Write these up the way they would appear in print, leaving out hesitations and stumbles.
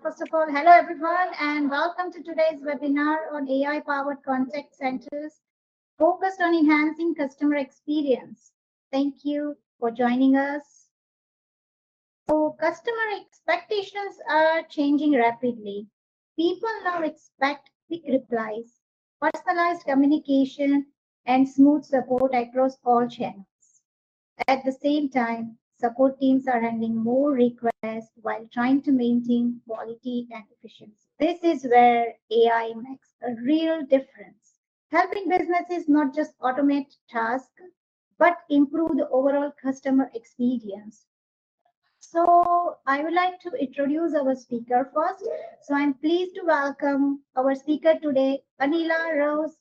First of all, hello everyone, and welcome to today's webinar on AI-powered contact centers focused on enhancing customer experience. Thank you for joining us. So, customer expectations are changing rapidly. People now expect quick replies, personalized communication, and smooth support across all channels. At the same time, support teams are handling more requests while trying to maintain quality and efficiency. This is where AI makes a real difference, helping businesses not just automate tasks, but improve the overall customer experience. So I would like to introduce our speaker first. So I'm pleased to welcome our speaker today, 𝗞𝗲𝘆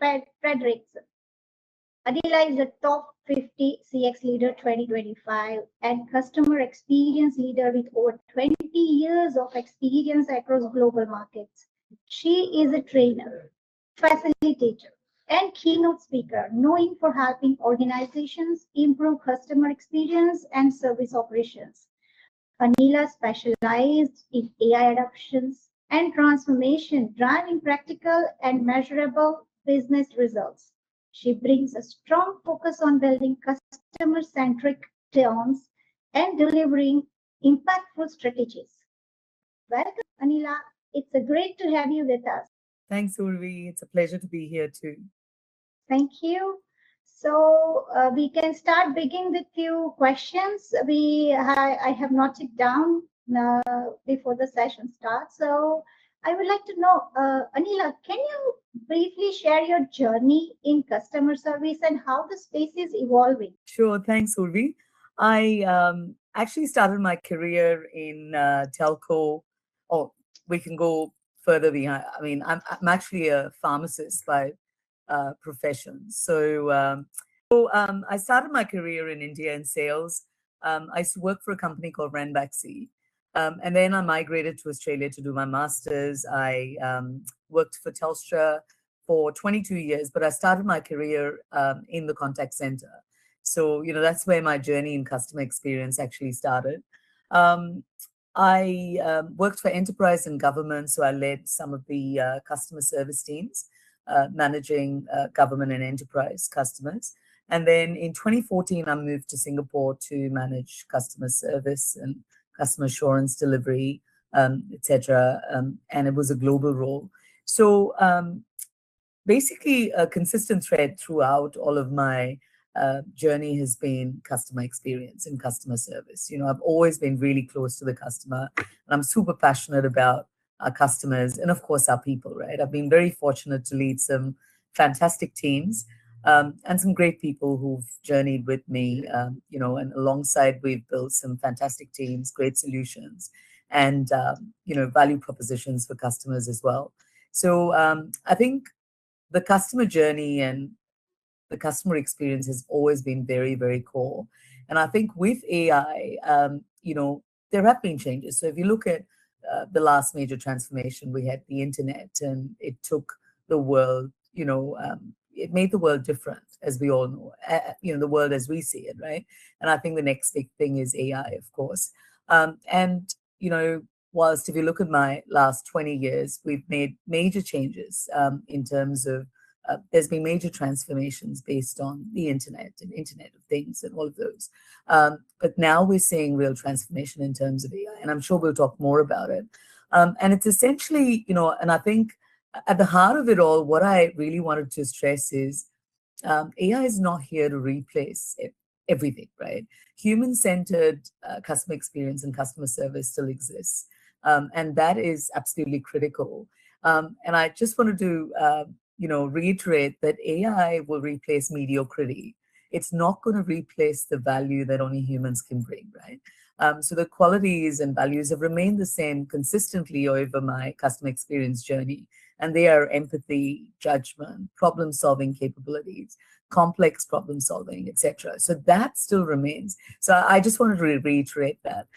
𝗜𝘀𝗶𝗴𝗵𝘁𝘀𝗲𝗿𝗱 is a top 50 CX leader 2025 and customer experience leader with over 20 years of experience across global markets. She is a trainer, facilitator, and keynote speaker, known for helping organizations improve customer experience and service operations. 𝗞𝗲𝘆 specialized in AI adoptions and transformation, driving practical and measurable business results. She brings a strong focus on building customer-centric terms and delivering impactful strategies. Welcome, 𝗞𝗲𝘆. It's a great to have you with us. Thanks, Urvi. It's a pleasure to be here too. Thank you. So we can start begin with few questions. I have noted down before the session starts. So I would like to know, 𝗞𝗲𝘆, can you briefly share your journey in customer service and how the space is evolving? Sure. Thanks, Urvi. I actually started my career in telco. Oh, we can go further behind. I mean, I'm actually a pharmacist by profession. So I started my career in India in sales. I used to work for a company called Ranbaxy. And then I migrated to Australia to do my master's. I worked for Telstra for 22 years, but I started my career in the contact center. So, that's where my journey in customer experience actually started. I worked for enterprise and government, so I led some of the customer service teams, managing government and enterprise customers. And then in 2014, I moved to Singapore to manage customer service and customer assurance delivery, etc. And it was a global role. So basically, a consistent thread throughout all of my journey has been customer experience and customer service. I've always been really close to the customer, and I'm super passionate about our customers and, of course, our people, right? I've been very fortunate to lead some fantastic teams and some great people who've journeyed with me, and alongside we've built some fantastic teams, great solutions, and, value propositions for customers as well. So I think the customer journey and the customer experience has always been very, very core. And I think with AI, there have been changes. So if you look at the last major transformation, we had the internet, and it took the world, it made the world different, as we all know, the world as we see it, right? And I think the next big thing is AI, of course. Whilst if you look at my last 20 years, we've made major changes in terms of there's been major transformations based on the internet and Internet of Things and all of those. But now we're seeing real transformation in terms of AI, and I'm sure we'll talk more about it. And it's essentially, and I think at the heart of it all, what I really wanted to stress is AI is not here to replace everything, right? Human-centered customer experience and customer service still exists. And that is absolutely critical. And I just wanted to reiterate that AI will replace mediocrity. It's not going to replace the value that only humans can bring, right? So the qualities and values have remained the same consistently over my customer experience journey. And they are empathy, judgment, problem-solving capabilities, complex problem-solving, etc. So that still remains. So I just wanted to reiterate that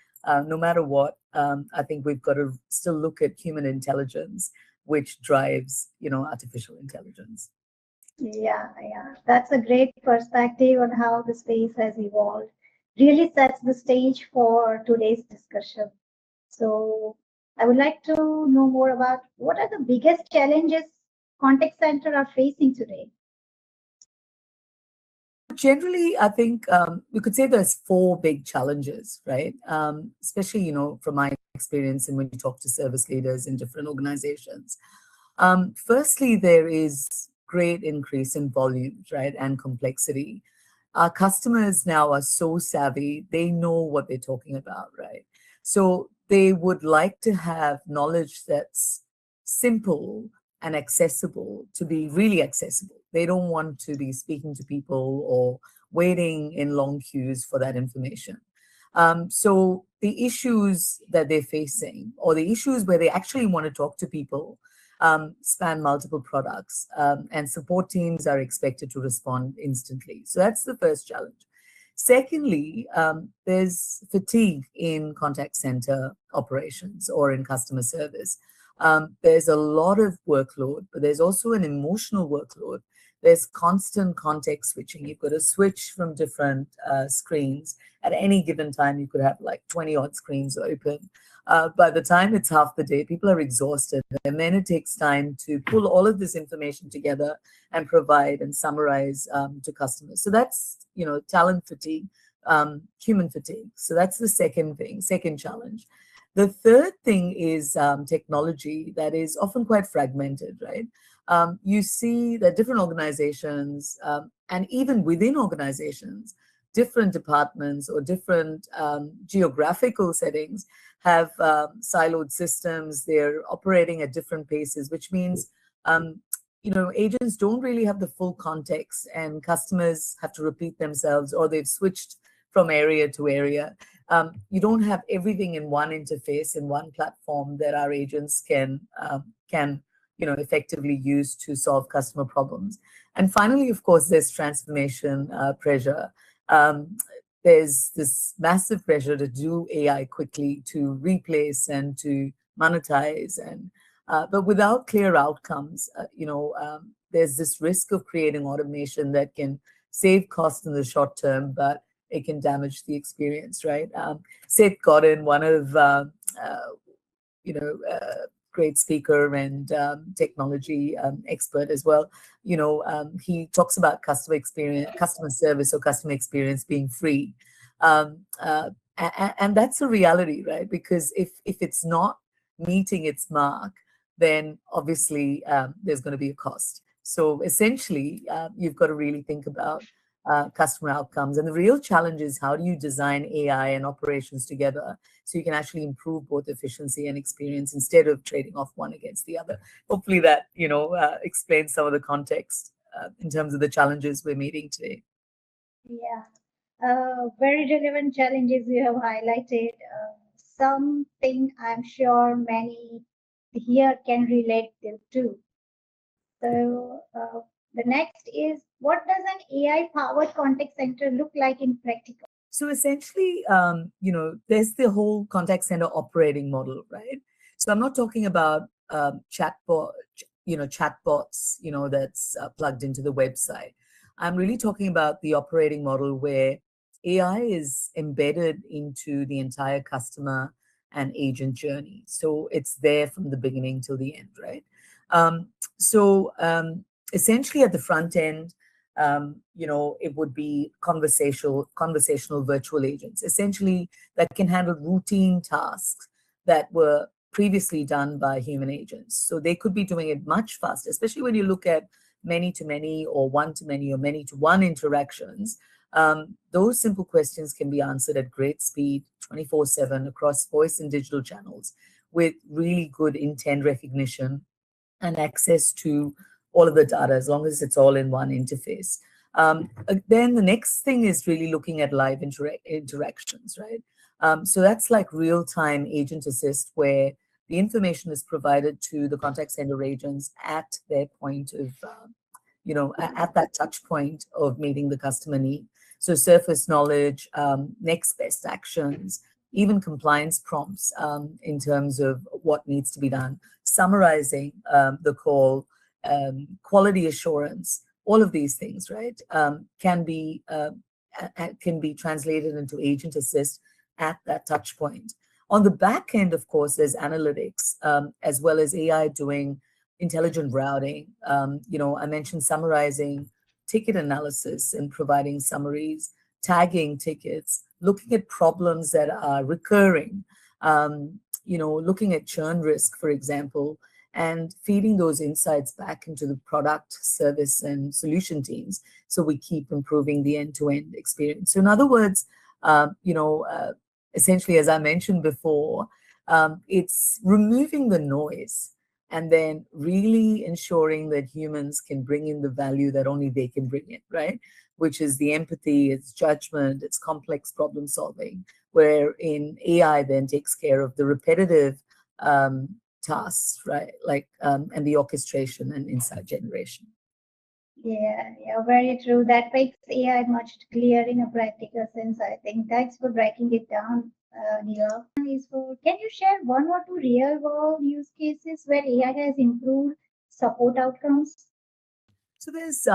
no matter what, I think we've got to still look at human intelligence, which drives, artificial intelligence. Yeah. That's a great perspective on how the space has evolved. Really sets the stage for today's discussion. So I would like to know more about what are the biggest challenges contact center are facing today. Generally, I think we could say there's four big challenges, right? Especially, from my experience and when you talk to service leaders in different organizations. Firstly, there is great increase in volumes, right, and complexity. Our customers now are so savvy, they know what they're talking about, right? So they would like to have knowledge that's simple and accessible, to be really accessible. They don't want to be speaking to people or waiting in long queues for that information. So the issues that they're facing, or the issues where they actually want to talk to people, span multiple products, and support teams are expected to respond instantly. So that's the first challenge. Secondly, there's fatigue in contact center operations or in customer service. There's a lot of workload, but there's also an emotional workload. There's constant context switching. You've got to switch from different screens. At any given time, you could have like 20 odd screens open. By the time it's half the day, people are exhausted. And then it takes time to pull all of this information together and provide and summarize to customers. So that's, talent fatigue, human fatigue. So that's the second challenge. The third thing is technology that is often quite fragmented, right? You see that different organizations, and even within organizations, different departments or different geographical settings have siloed systems. They're operating at different paces, which means, agents don't really have the full context, and customers have to repeat themselves, or they've switched from area to area. You don't have everything in one interface, in one platform that our agents can effectively use to solve customer problems. And finally, of course, there's transformation pressure. There's this massive pressure to do AI quickly, to replace and to monetize, but without clear outcomes, there's this risk of creating automation that can save costs in the short term, but it can damage the experience, right? 𝗞𝗲𝗏𝗏𝗵𝘁𝘀𝗶𝗶𝗴𝗵𝘁, one of great speaker and technology expert as well. He talks about customer service or customer experience being free. And that's a reality, right? Because if it's not meeting its mark, then obviously there's going to be a cost. So essentially, you've got to really think about customer outcomes. And the real challenge is, how do you design AI and operations together so you can actually improve both efficiency and experience instead of trading off one against the other? Hopefully that, explains some of the context in terms of the challenges we're meeting today. Yeah, very relevant challenges you have highlighted. Something I'm sure many here can relate to. So the next is, what does an AI-powered contact center look like in practical? So essentially, there's the whole contact center operating model, right? So I'm not talking about chatbots, that's plugged into the website. I'm really talking about the operating model where AI is embedded into the entire customer and agent journey. So it's there from the beginning till the end, right? Essentially at the front end, it would be conversational virtual agents, essentially, that can handle routine tasks that were previously done by human agents. So they could be doing it much faster, especially when you look at many-to-many or one-to-many or many-to-one interactions. Those simple questions can be answered at great speed, 24/7 across voice and digital channels, with really good intent recognition and access to all of the data, as long as it's all in one interface. Then the next thing is really looking at live interactions, right? So that's like real-time agent assist, where the information is provided to the contact center agents at their point of, at that touch point of meeting the customer need. So surface knowledge, next best actions, even compliance prompts in terms of what needs to be done, summarizing the call, quality assurance, all of these things, right, can be translated into agent assist at that touch point. On the back end, of course, there's analytics, as well as AI doing intelligent routing. I mentioned summarizing ticket analysis and providing summaries, tagging tickets, looking at problems that are recurring, looking at churn risk, for example, and feeding those insights back into the product, service, and solution teams. So we keep improving the end-to-end experience. So in other words, essentially, as I mentioned before, it's removing the noise and then really ensuring that humans can bring in the value that only they can bring in, right? Which is the empathy, it's judgment, it's complex problem solving, where in AI then takes care of the repetitive tasks, right? And the orchestration and insight generation. Yeah, very true. That makes AI much clearer in a practical sense, I think. Thanks for breaking it down, Neil. Can you share one or two real world use cases where AI has improved support outcomes? So there's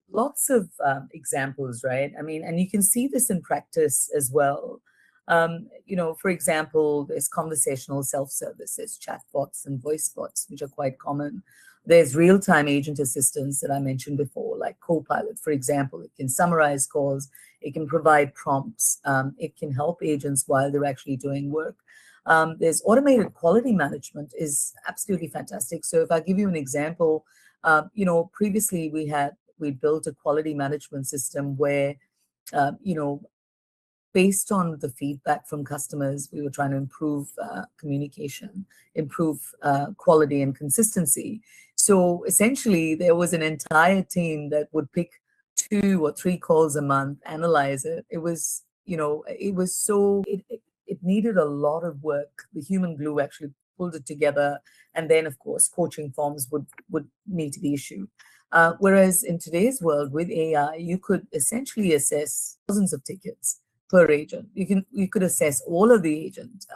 lots of examples, right? I mean, and you can see this in practice as well. For example, there's conversational self-service, there's chatbots and voice bots, which are quite common. There's real-time agent assistants that I mentioned before, like Copilot, for example. It can summarize calls, it can provide prompts, it can help agents while they're actually doing work. There's automated quality management is absolutely fantastic. So if I give you an example, previously we built a quality management system where, based on the feedback from customers, we were trying to improve communication, improve quality and consistency. So essentially, there was an entire team that would pick 2 or 3 calls a month, analyze it. It was, it needed a lot of work. The human glue actually pulled it together. And then, of course, coaching forms would need to be issued. Whereas in today's world with AI, you could essentially assess thousands of tickets per agent. You could assess all of the agent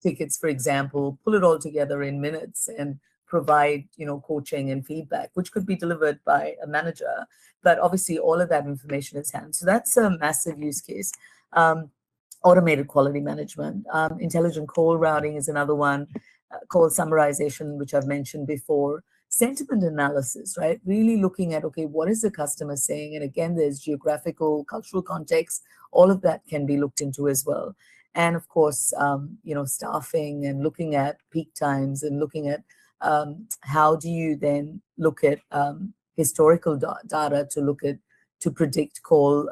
tickets, for example, pull it all together in minutes and provide, coaching and feedback, which could be delivered by a manager. But obviously, all of that information is handled. So that's a massive use case. Automated quality management, intelligent call routing is another one. Call summarization, which I've mentioned before. Sentiment analysis, right? Really looking at, okay, what is the customer saying? And again, there's geographical, cultural context. All of that can be looked into as well. And of course, staffing and looking at peak times and looking at how do you then look at historical data to predict call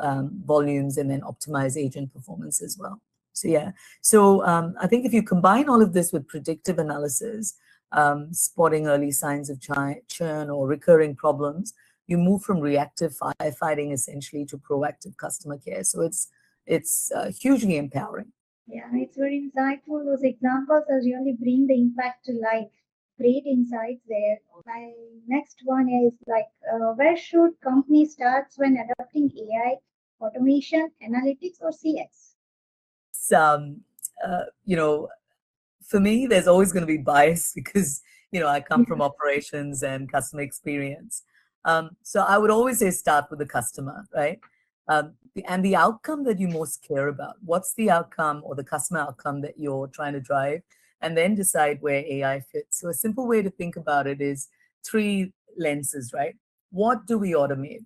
volumes and then optimize agent performance as well. So yeah, I think if you combine all of this with predictive analysis, spotting early signs of churn or recurring problems, you move from reactive firefighting essentially to proactive customer care. So it's hugely empowering. Yeah, it's very insightful. Those examples are really bring the impact to life. Great insights there. My next one is where should companies start when adopting AI, automation, analytics, or CX? For me, there's always going to be bias because, I come from operations and customer experience. So I would always say start with the customer, right? And the outcome that you most care about. What's the outcome or the customer outcome that you're trying to drive? And then decide where AI fits. So a simple way to think about it is 3 lenses, right? What do we automate?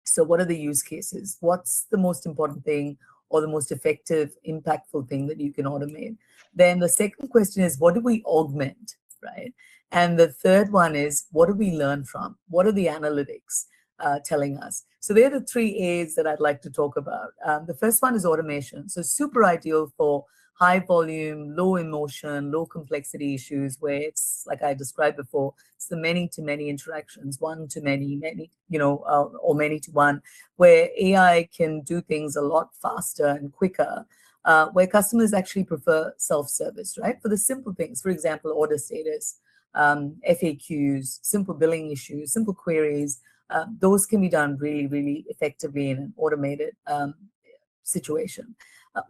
So what are the use cases? What's the most important thing or the most effective, impactful thing that you can automate? Then the second question is, what do we augment, right? And the third one is, what do we learn from? What are the analytics telling us? So they're the 3 A's that I'd like to talk about. The first one is automation. So super ideal for high volume, low emotion, low complexity issues where it's, like I described before, it's the many-to-many interactions, one-to-many, or many-to-one, where AI can do things a lot faster and quicker, where customers actually prefer self-service, right? For the simple things, for example, order status, FAQs, simple billing issues, simple queries, those can be done really, really effectively in an automated situation.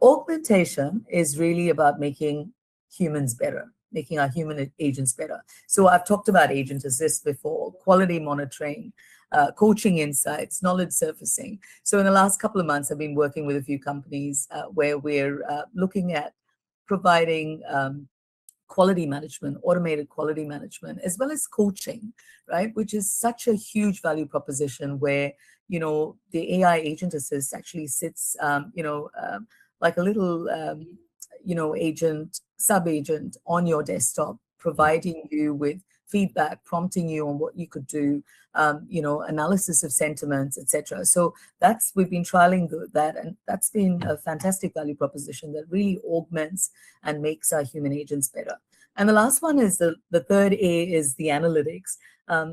Augmentation is really about making humans better, making our human agents better. So I've talked about agent assist before, quality monitoring, coaching insights, knowledge surfacing. So in the last couple of months, I've been working with a few companies where we're looking at providing quality management, automated quality management, as well as coaching, right? Which is such a huge value proposition where, the AI agent assist actually sits, like a little, agent, sub-agent on your desktop, providing you with feedback, prompting you on what you could do, analysis of sentiments, etc. So we've been trialing that, and that's been a fantastic value proposition that really augments and makes our human agents better. And the last one is the third A is the analytics.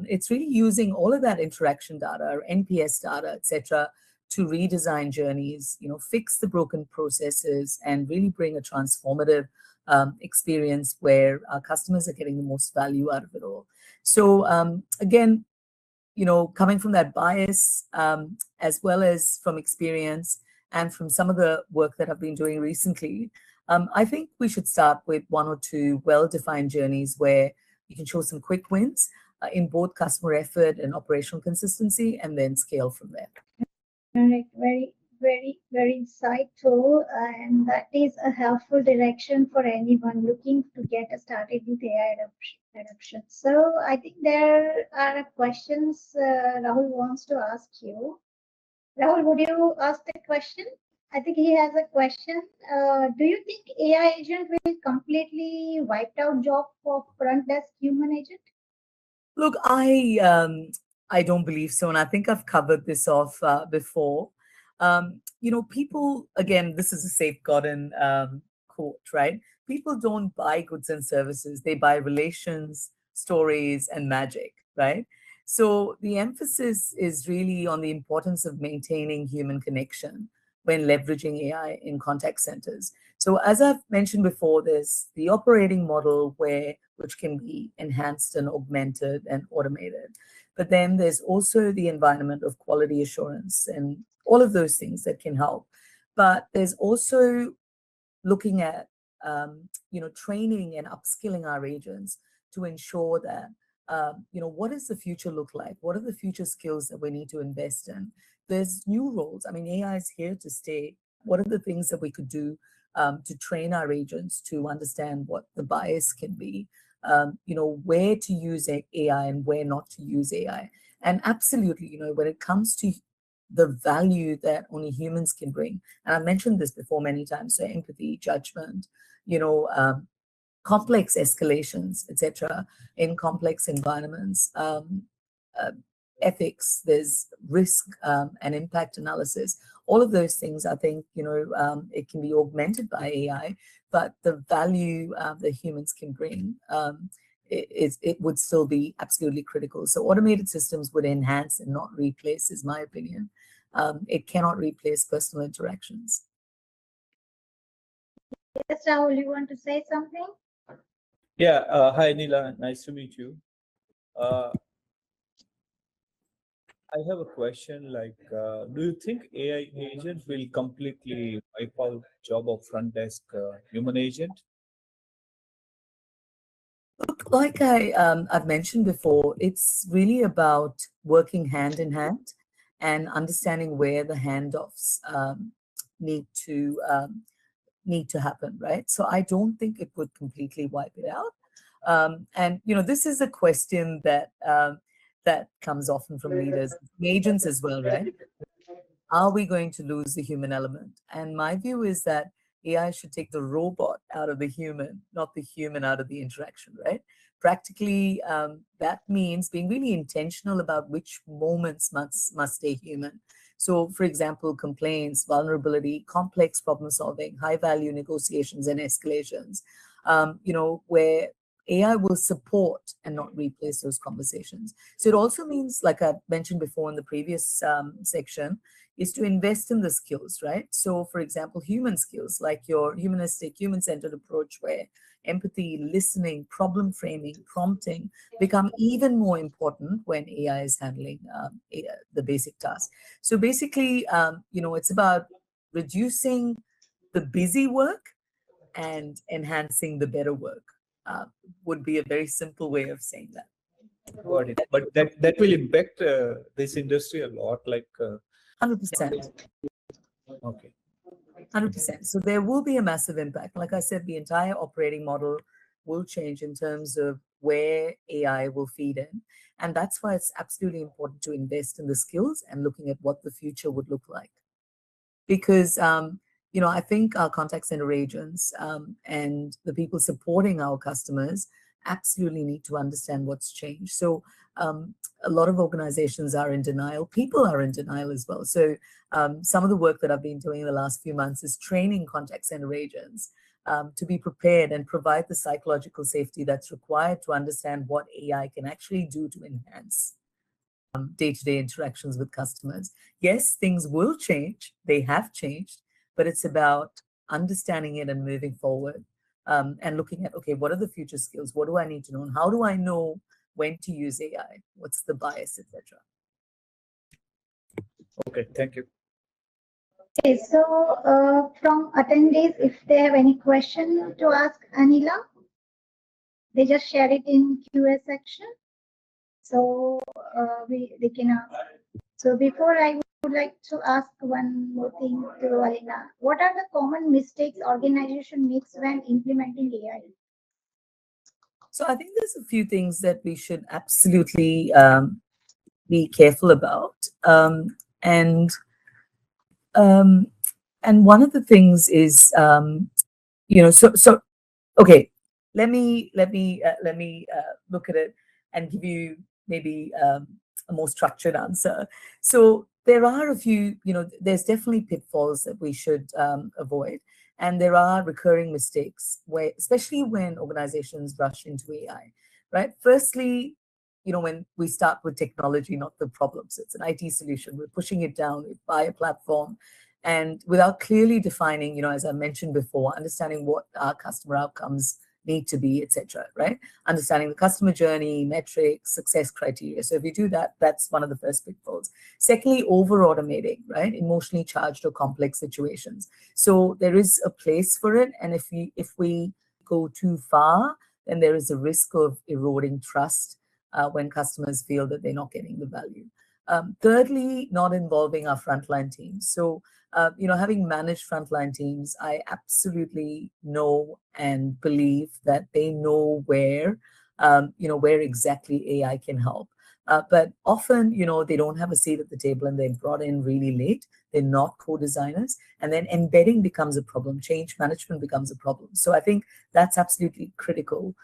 It's really using all of that interaction data, NPS data, etc., to redesign journeys, fix the broken processes, and really bring a transformative experience where our customers are getting the most value out of it all. So again, coming from that bias, as well as from experience and from some of the work that I've been doing recently, I think we should start with one or two well-defined journeys where you can show some quick wins in both customer effort and operational consistency, and then scale from there. All right, very, very, very insightful, and that is a helpful direction for anyone looking to get started with AI adoption. So I think there are questions Rahul wants to ask you. Rahul, would you ask the question? I think he has a question. Do you think AI agent will completely wipe out job for front desk human agent? Look, I don't believe so, and I think I've covered this off before. People, again, this is a safeguarding quote, right? People don't buy goods and services; they buy relations, stories, and magic, right? So the emphasis is really on the importance of maintaining human connection when leveraging AI in contact centers. So as I've mentioned before, there's the operating model which can be enhanced and augmented and automated. But then there's also the environment of quality assurance and all of those things that can help. But there's also looking at, training and upskilling our agents to ensure that, what does the future look like? What are the future skills that we need to invest in? There's new roles. I mean, AI is here to stay. What are the things that we could do to train our agents to understand what the bias can be? Where to use AI and where not to use AI. And absolutely, when it comes to the value that only humans can bring, and I mentioned this before many times, so empathy, judgment, complex escalations, etc., in complex environments, ethics, there's risk and impact analysis. All of those things, I think, it can be augmented by AI, but the value that humans can bring, it would still be absolutely critical. So automated systems would enhance and not replace, is my opinion. It cannot replace personal interactions. Yes, Rahul, you want to say something? Yeah. Hi, Neela. Nice to meet you. I have a question like, do you think AI agent will completely wipe out job of front desk human agent? Look, like I've mentioned before, it's really about working hand in hand and understanding where the handoffs need to happen, right? So I don't think it would completely wipe it out. And this is a question that comes often from leaders, agents as well, right? Are we going to lose the human element? And my view is that AI should take the robot out of the human, not the human out of the interaction, right? Practically, that means being really intentional about which moments must stay human. So, for example, complaints, vulnerability, complex problem solving, high value negotiations and escalations, where AI will support and not replace those conversations. So it also means, like I mentioned before in the previous section, is to invest in the skills, right? So, for example, human skills, like your humanistic, human-centered approach where empathy, listening, problem framing, prompting become even more important when AI is handling the basic tasks. So basically, it's about reducing the busy work and enhancing the better work. Would be a very simple way of saying that. Got it. But that will impact this industry a lot, like 100%. Okay. 100%. So there will be a massive impact. Like I said, the entire operating model will change in terms of where AI will feed in. And that's why it's absolutely important to invest in the skills and looking at what the future would look like. Because, I think our contact center agents and the people supporting our customers absolutely need to understand what's changed. So a lot of organizations are in denial. People are in denial as well. So some of the work that I've been doing in the last few months is training contact center agents to be prepared and provide the psychological safety that's required to understand what AI can actually do to enhance day-to-day interactions with customers. Yes, things will change. They have changed, but it's about understanding it and moving forward and looking at, okay, what are the future skills? What do I need to know? And how do I know when to use AI? What's the bias, etc.? Okay, thank you. Okay, so from attendees, if they have any question to ask Anila, they just share it in QA section. So they can ask. So before I would like to ask one more thing to Alina. What are the common mistakes organization makes when implementing AI? So I think there's a few things that we should absolutely be careful about. And one of the things is, okay, let me look at it and give you maybe a more structured answer. So there are a few, there's definitely pitfalls that we should avoid. And there are recurring mistakes where, especially when organizations rush into AI, right? Firstly, when we start with technology, not the problems, it's an IT solution. We're pushing it down, we buy a platform, and without clearly defining, as I mentioned before, understanding what our customer outcomes need to be, etc., right? Understanding the customer journey, metrics, success criteria. So if you do that, that's one of the first pitfalls. Secondly, over-automating, right? Emotionally charged or complex situations. So there is a place for it. And if we go too far, then there is a risk of eroding trust when customers feel that they're not getting the value. Thirdly, not involving our frontline teams. So, having managed frontline teams, I absolutely know and believe that they know where exactly AI can help. But often, they don't have a seat at the table and they're brought in really late. They're not co-designers. And then embedding becomes a problem. Change management becomes a problem. So I think that's absolutely critical.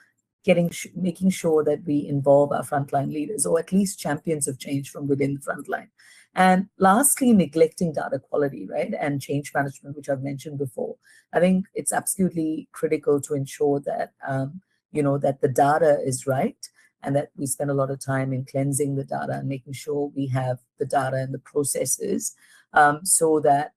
Making sure that we involve our frontline leaders, or at least champions of change from within the frontline. And lastly, neglecting data quality, right? And change management, which I've mentioned before. I think it's absolutely critical to ensure that, that the data is right and that we spend a lot of time in cleansing the data and making sure we have the data and the processes so that,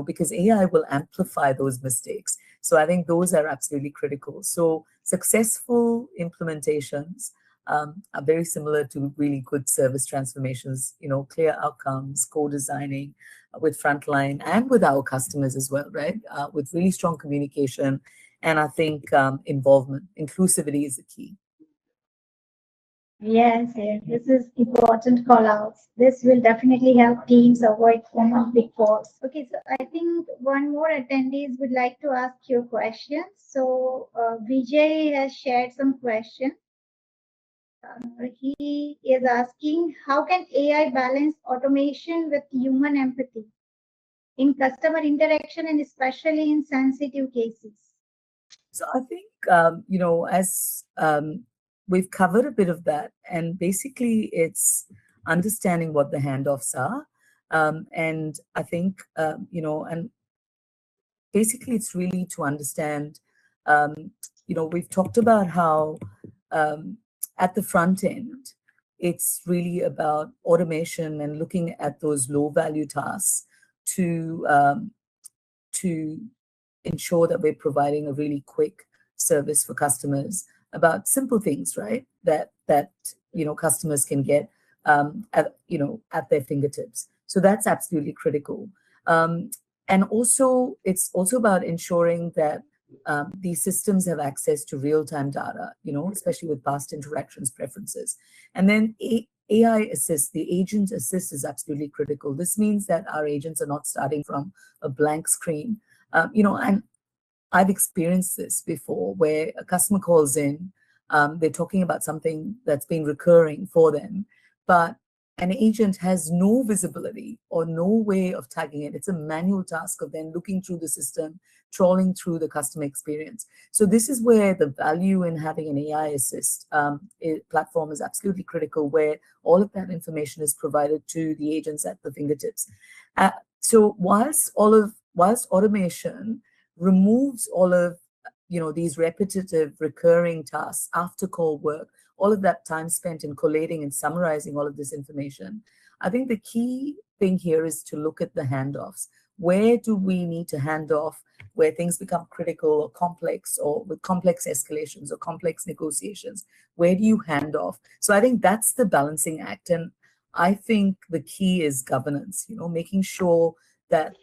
because AI will amplify those mistakes. So I think those are absolutely critical. So successful implementations are very similar to really good service transformations, clear outcomes, co-designing with frontline and with our customers as well, right? With really strong communication. And I think involvement, inclusivity is the key. Yes, this is important call outs. This will definitely help teams avoid common pitfalls. Okay, so I think one more attendees would like to ask you questions. So Vijay has shared some questions. He is asking, how can AI balance automation with human empathy in customer interaction and especially in sensitive cases? So I think, as we've covered a bit of that, and basically it's understanding what the handoffs are. And I think, and basically it's really to understand, we've talked about how at the front end, it's really about automation and looking at those low value tasks to ensure that we're providing a really quick service for customers about simple things, right? That customers can get at their fingertips. So that's absolutely critical. And also, it's also about ensuring that these systems have access to real-time data, especially with past interactions, preferences. And then AI assist, the agent assist is absolutely critical. This means that our agents are not starting from a blank screen, And I've experienced this before where a customer calls in, they're talking about something that's been recurring for them, but an agent has no visibility or no way of tagging it. It's a manual task of then looking through the system, trawling through the customer experience. So this is where the value in having an AI assist platform is absolutely critical, where all of that information is provided to the agents at the fingertips. So whilst automation removes all of these repetitive recurring tasks, after call work, all of that time spent in collating and summarizing all of this information, I think the key thing here is to look at the handoffs. Where do we need to hand off where things become critical or complex, or with complex escalations or complex negotiations? Where do you hand off? So I think that's the balancing act. And I think the key is governance, making sure that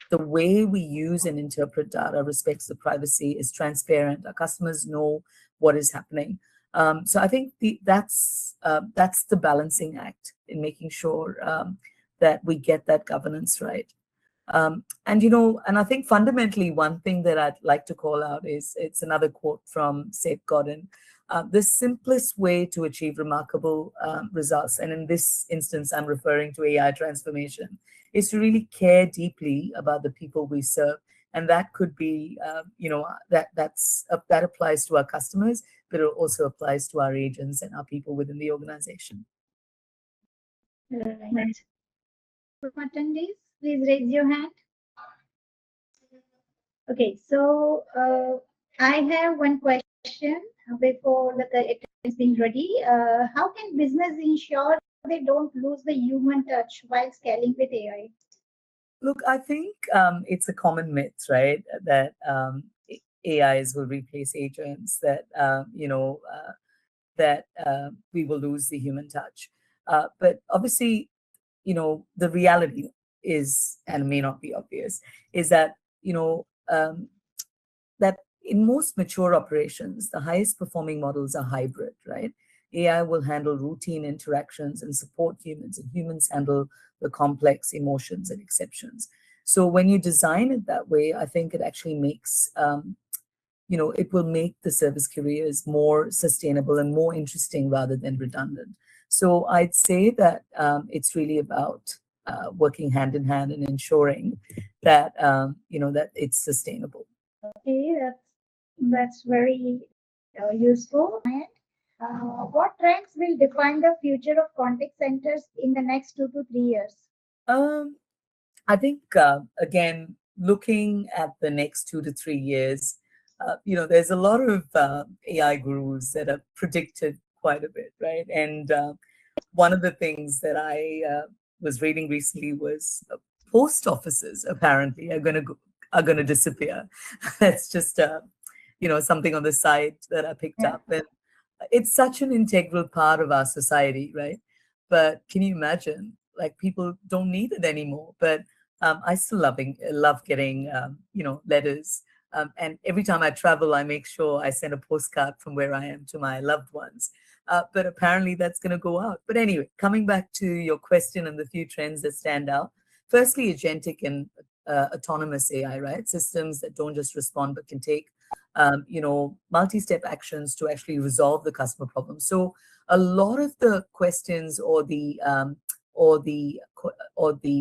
the way we use and interpret data respects the privacy, is transparent. Our customers know what is happening. So I think that's the balancing act in making sure that we get that governance right. And I think fundamentally one thing that I'd like to call out is, it's another quote from Seth Godin. The simplest way to achieve remarkable results, and in this instance, I'm referring to AI transformation, is to really care deeply about the people we serve. And that could be, that applies to our customers, but it also applies to our agents and our people within the organization. Right. Attendees, please raise your hand. Okay, so I have one question before it is being ready. How can business ensure they don't lose the human touch while scaling with AI? Look, I think it's a common myth, right, that AIs will replace agents, that we will lose the human touch. But obviously, the reality is, and may not be obvious, is that that in most mature operations, the highest performing models are hybrid, right? AI will handle routine interactions and support humans, and humans handle the complex emotions and exceptions. So when you design it that way, I think it actually makes, it will make the service careers more sustainable and more interesting rather than redundant. So I'd say that it's really about working hand in hand and ensuring that, that it's sustainable. Okay, that's very useful. What trends will define the future of contact centers in the next 2 to 3 years? I think, again, looking at the next 2 to 3 years, there's a lot of AI gurus that have predicted quite a bit, right? And one of the things that I was reading recently was post offices apparently are going to disappear. That's just something on the side that I picked up, and it's such an integral part of our society, right? But can you imagine, like, people don't need it anymore? But I still love getting letters, and every time I travel, I make sure I send a postcard from where I am to my loved ones. But apparently that's going to go out. But anyway, coming back to your question and the few trends that stand out. Firstly, agentic and autonomous AI, right? Systems that don't just respond, but can take, multi-step actions to actually resolve the customer problem. So a lot of the questions or the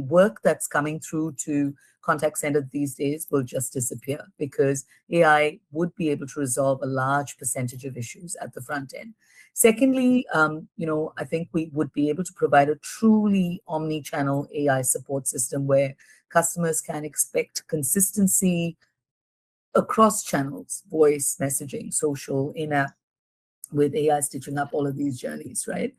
work that's coming through to contact center these days will just disappear, because AI would be able to resolve a large percentage of issues at the front end. Secondly, I think we would be able to provide a truly omni-channel AI support system where customers can expect consistency across channels: voice, messaging, social, in-app, with AI stitching up all of these journeys, right?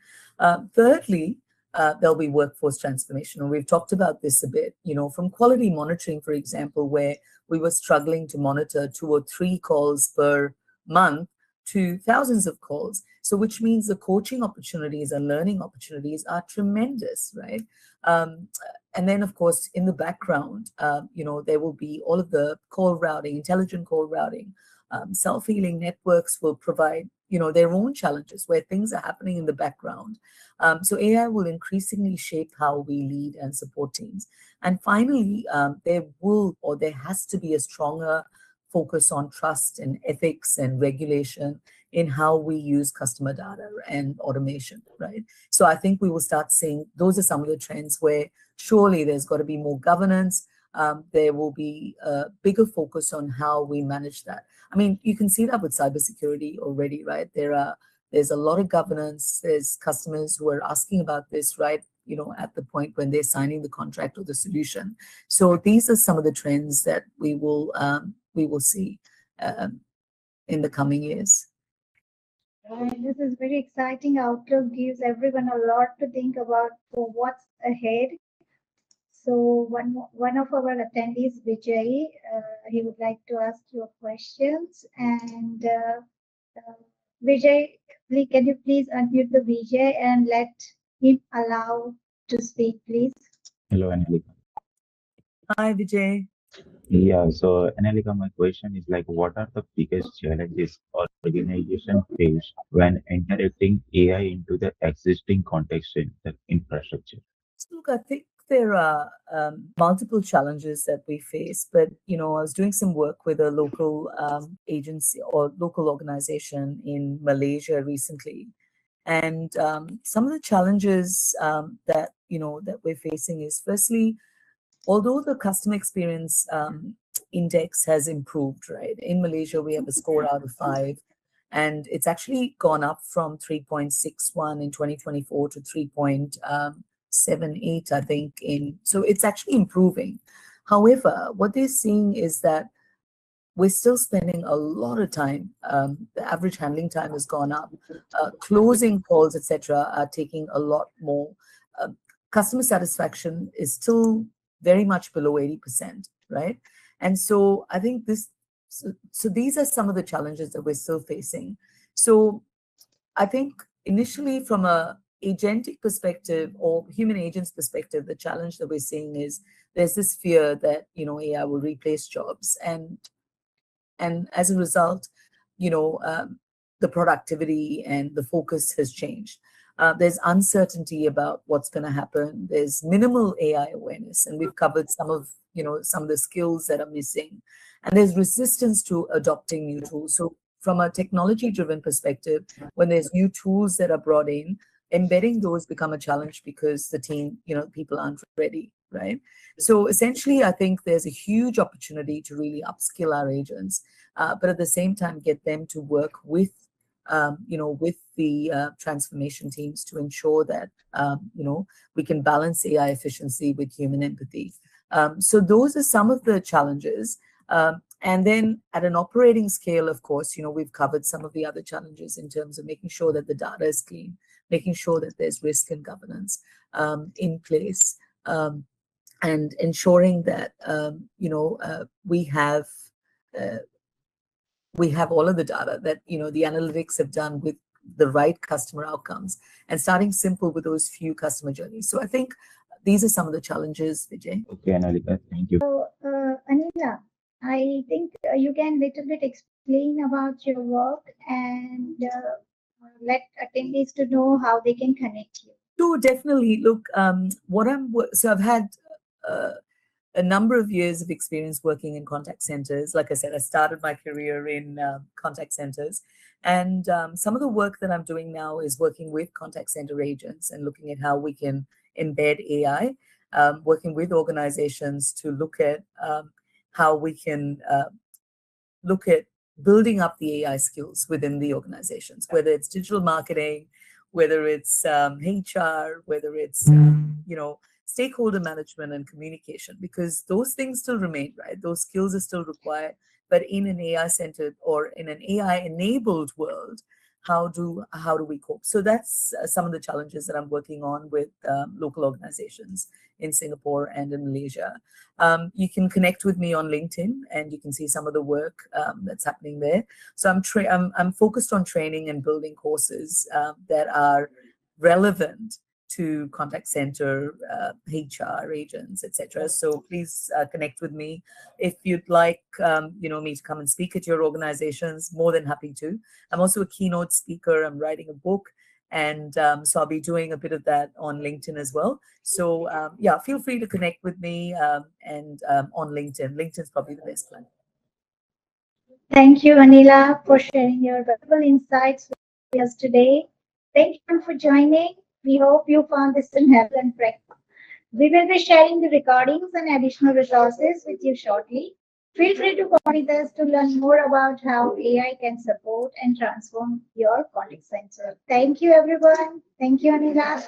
Thirdly, there'll be workforce transformation. And we've talked about this a bit, from quality monitoring, for example, where we were struggling to monitor 2 or 3 calls per month to thousands of calls. So which means the coaching opportunities and learning opportunities are tremendous, right? And then, of course, in the background, there will be all of the call routing, intelligent call routing. Self-healing networks will provide their own challenges where things are happening in the background. So AI will increasingly shape how we lead and support teams. And finally, there has to be a stronger focus on trust and ethics and regulation in how we use customer data and automation, right? So I think we will start seeing those are some of the trends where surely there's got to be more governance. There will be a bigger focus on how we manage that. I mean, you can see that with cybersecurity already, right? There's a lot of governance. There's customers who are asking about this, right? At the point when they're signing the contract or the solution. So these are some of the trends that we will see in the coming years. This is very exciting outlook, gives everyone a lot to think about for what's ahead. So one of our attendees, Vijay, he would like to ask you questions. And Vijay, can you please unmute the Vijay and let him allow to speak, please? Hello, Annalika. Hi, Vijay. Yeah, so Annalika, my question is like, what are the biggest challenges organization face when integrating AI into the existing contact center infrastructure? So look, I think there are multiple challenges that we face, but I was doing some work with a local agency or local organization in Malaysia recently, and some of the challenges that we're facing is, firstly, although the customer experience index has improved, right? In Malaysia, we have a score out of 5, and it's actually gone up from 3.61 in 2024 to 3.78, I think. So it's actually improving. However, what they're seeing is that we're still spending a lot of time. The average handling time has gone up. Closing calls, etc., are taking a lot more. Customer satisfaction is still very much below 80%, right? And so I think so these are some of the challenges that we're still facing. So I think initially from a agentic perspective or human agents perspective, the challenge that we're seeing is there's this fear that, AI will replace jobs. And as a result, the productivity and the focus has changed. There's uncertainty about what's going to happen. There's minimal AI awareness, and we've covered some of the skills that are missing. And there's resistance to adopting new tools. So from a technology-driven perspective, when there's new tools that are brought in, embedding those become a challenge because the team, people aren't ready, right? So essentially, I think there's a huge opportunity to really upskill our agents, but at the same time, get them to work with the transformation teams to ensure that, we can balance AI efficiency with human empathy. So those are some of the challenges. And then at an operating scale, of course, we've covered some of the other challenges in terms of making sure that the data is clean, making sure that there's risk and governance in place, and ensuring that, we have all of the data that, the analytics have done with the right customer outcomes, and starting simple with those few customer journeys. So I think these are some of the challenges, Vijay. Okay, Annalika, thank you. So, Anila, I think you can little bit explain about your work and let attendees to know how they can connect you. So definitely, look, so I've had a number of years of experience working in contact centers. Like I said, I started my career in contact centers. And some of the work that I'm doing now is working with contact center agents and looking at how we can embed AI, working with organizations to look at how we can look at building up the AI skills within the organizations, whether it's digital marketing, whether it's HR, whether it's, stakeholder management and communication, because those things still remain, right? Those skills are still required, but in an AI-centered or in an AI-enabled world, how do we cope? So that's some of the challenges that I'm working on with local organizations in Singapore and in Malaysia. You can connect with me on LinkedIn, and you can see some of the work that's happening there. So I'm focused on training and building courses that are relevant to contact center, HR agents, etc. So please connect with me if you'd like, me to come and speak at your organizations. More than happy to. I'm also a keynote speaker. I'm writing a book, and so I'll be doing a bit of that on LinkedIn as well. So yeah, feel free to connect with me and on LinkedIn. LinkedIn's probably the best plan. Thank you, Anila, for sharing your valuable insights with us today. Thank you for joining. We hope you found this helpful and practical. We will be sharing the recordings and additional resources with you shortly. Feel free to connect with us to learn more about how AI can support and transform your contact center. Thank you, everyone. Thank you, Anila.